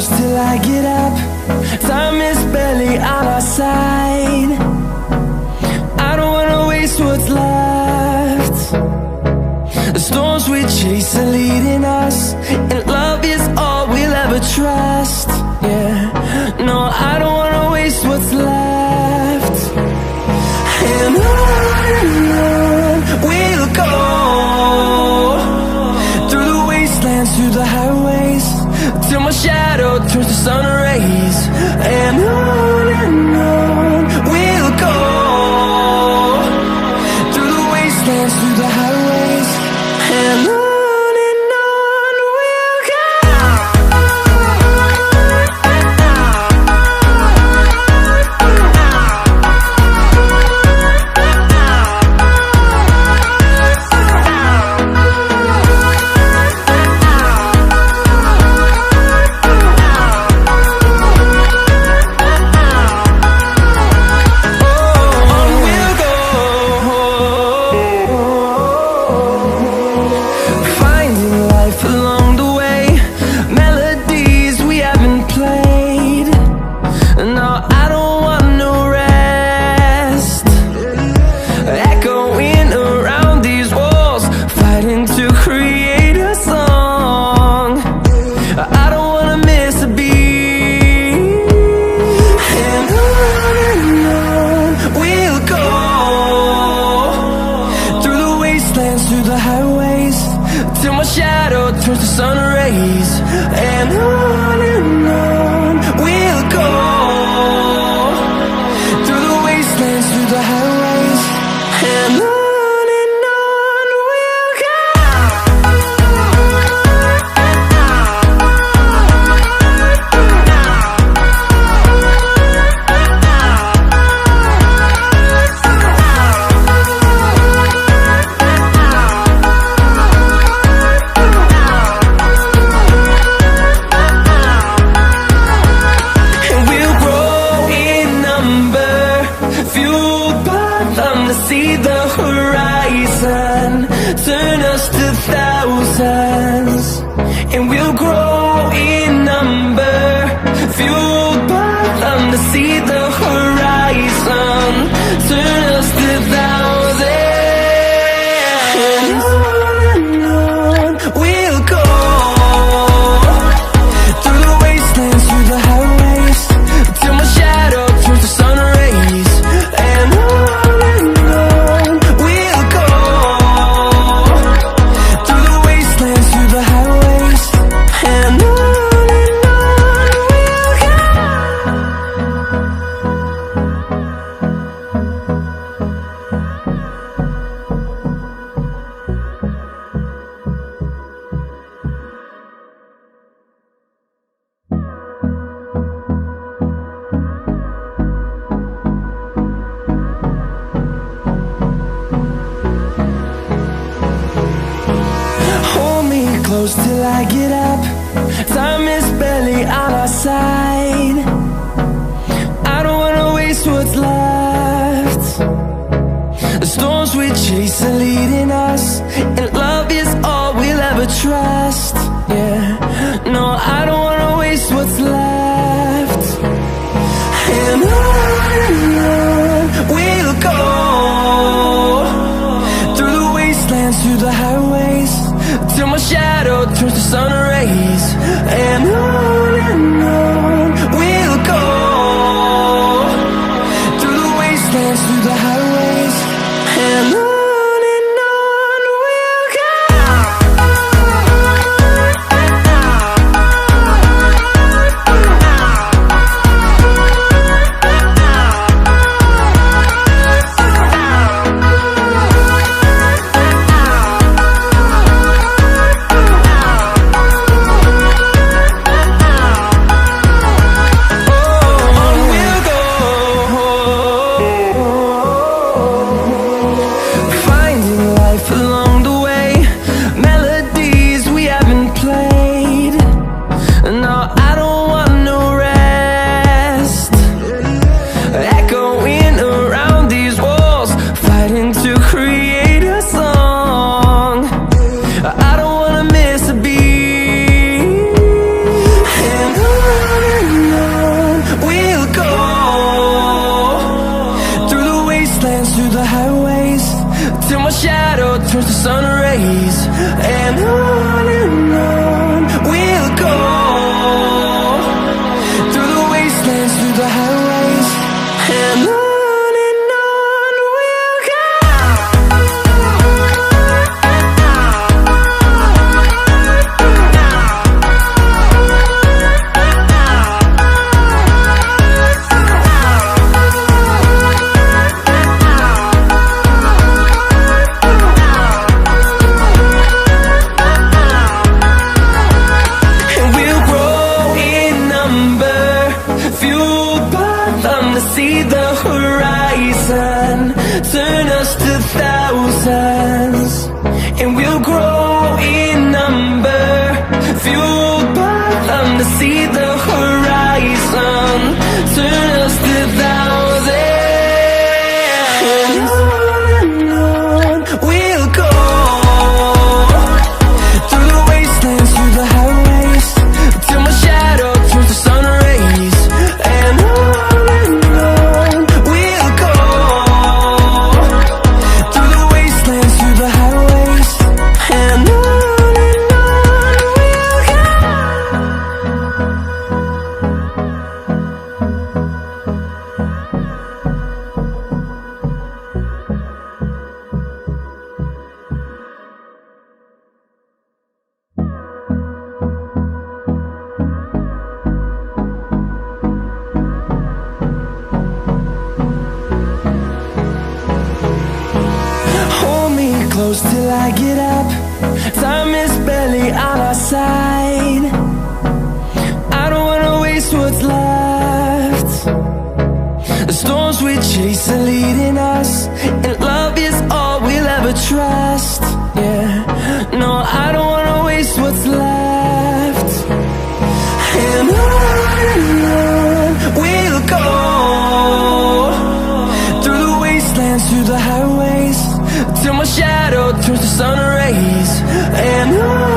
close till I get up. Time is barely on our side. I don't wanna waste what's left. The storms we chase are leading us, and love is all we'll ever trust. Yeah, no, I don't wanna waste what's left. And on we'll go, through the wastelands, through the highways, till my shadow turns to sun rays. And on we'll go, through the wastelands, through the highways, and on we'll go. Along the way, melodies we haven't played. No, I don't want no rest. Echoing around these walls, fighting to create a song. I don't wanna miss a beat. And on we'll go, through the wastelands, through the highways, till my shadow turns to sun rays. And on we'll go, through the wastelands, through the highways, and on we'll go. See the horizon, turn us to thousands, and we'll grow in number, fueled by them. To see the horizon, turn us to thousands, and on we'll go, through the wastelands, through the highways, till my shadow turns to sun rays. And close till I get up. Time is barely on our side. I don't wanna waste what's left. The storms we chase are leading us, and love is all we'll ever trust. Yeah, no, I don't wanna waste what's left. And on we'll go, through the wastelands, through the highways, till my shadow turns to sun rays. And on we'll go, through the wastelands, through the highways, and on we'll go. turns to sun rays, and on we'll go, through the wastelands, through the highways, and on we'll go. See the horizon, turn us to thousands, and we'll grow in number, fueled by them to see the horizon, turn us to thousands, and on we'll go, through the wastelands, through the highways, till my shadow turns to sun rays, and on close till I get up. Time is barely on our side. I don't wanna waste what's left. The storms we chase are leading us, and love is all we'll ever trust. Yeah, no, I don't wanna waste what's left. And on we'll go, through the wastelands, through the highways, till my shadow turns to sun rays, and on